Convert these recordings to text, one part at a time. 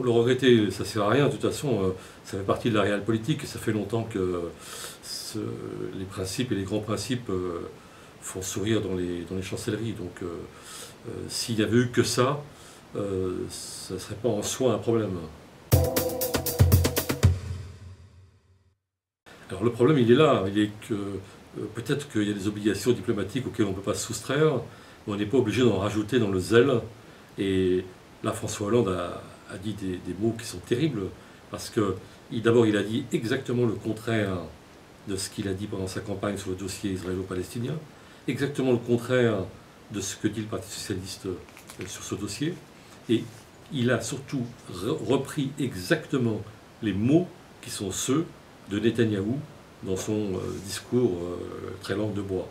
le regretter, ça ne sert à rien. De toute façon, ça fait partie de la réelle politique et ça fait longtemps que les principes et les grands principes font sourire dans les chancelleries. Donc, s'il n'y avait eu que ça ne serait pas en soi un problème. Alors le problème, il est là. Il est que peut-être qu'il y a des obligations diplomatiques auxquelles on ne peut pas se soustraire, mais on n'est pas obligé d'en rajouter dans le zèle. Et là, François Hollande a dit des mots qui sont terribles, parce que d'abord, il a dit exactement le contraire de ce qu'il a dit pendant sa campagne sur le dossier israélo-palestinien, exactement le contraire de ce que dit le Parti socialiste sur ce dossier, et il a surtout repris exactement les mots qui sont ceux de Netanyahou dans son discours très langue de bois.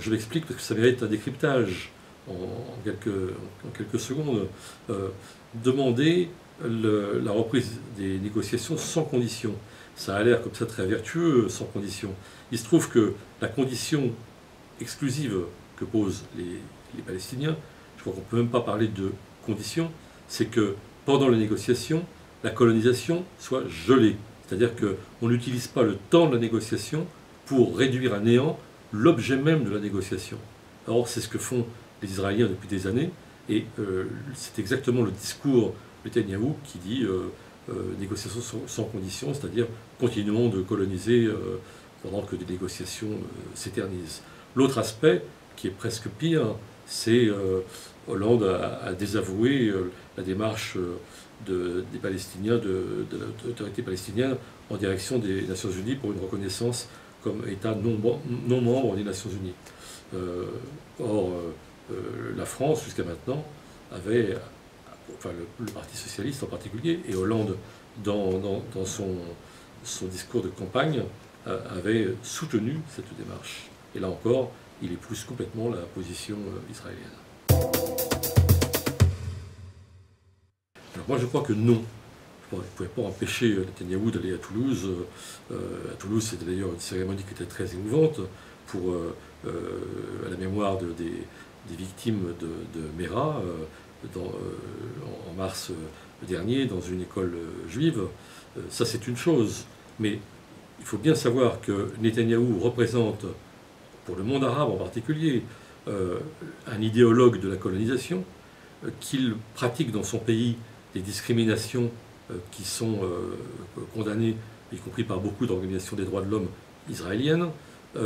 Je l'explique parce que ça mérite un décryptage en quelques secondes. Demander la reprise des négociations sans condition. Ça a l'air comme ça très vertueux, sans condition. Il se trouve que la condition exclusive que posent les Palestiniens, je crois qu'on ne peut même pas parler de condition, c'est que pendant les négociations, la colonisation soit gelée. C'est-à-dire qu'on n'utilise pas le temps de la négociation pour réduire à néant l'objet même de la négociation. Or, c'est ce que font les Israéliens depuis des années, et c'est exactement le discours de Netanyahou qui dit négociation sans condition, c'est-à-dire continuons de coloniser pendant que des négociations s'éternisent. L'autre aspect, qui est presque pire, c'est Hollande a désavoué la démarche des Palestiniens, de l'autorité palestinienne en direction des Nations Unies pour une reconnaissance comme État non membre des Nations Unies. Or, la France, jusqu'à maintenant, avait, enfin le Parti socialiste en particulier, et Hollande, dans son discours de campagne, avait soutenu cette démarche. Et là encore, il épouse complètement la position israélienne. Alors moi je crois que non. Vous ne pouvez pas empêcher Netanyahou d'aller à Toulouse. À Toulouse, c'était d'ailleurs une cérémonie qui était très émouvante pour, à la mémoire des victimes de Mera en mars dernier dans une école juive. Ça c'est une chose. Mais il faut bien savoir que Netanyahou représente, pour le monde arabe en particulier, un idéologue de la colonisation, qu'il pratique dans son pays des discriminations qui sont condamnées, y compris par beaucoup d'organisations des droits de l'homme israéliennes, et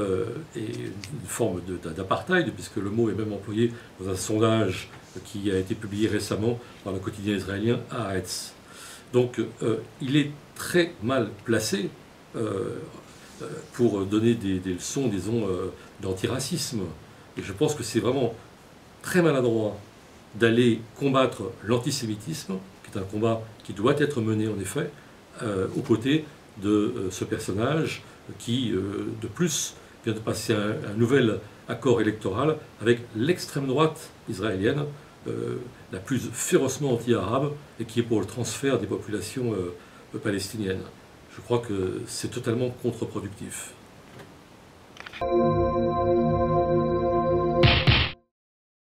une forme d'apartheid, puisque le mot est même employé dans un sondage qui a été publié récemment par le quotidien israélien Haaretz. Donc il est très mal placé pour donner des leçons, disons, d'antiracisme. Et je pense que c'est vraiment très maladroit d'aller combattre l'antisémitisme, qui est un combat qui doit être mené en effet, aux côtés de ce personnage qui, de plus, vient de passer un nouvel accord électoral avec l'extrême droite israélienne, la plus férocement anti-arabe, et qui est pour le transfert des populations palestiniennes. Je crois que c'est totalement contre-productif.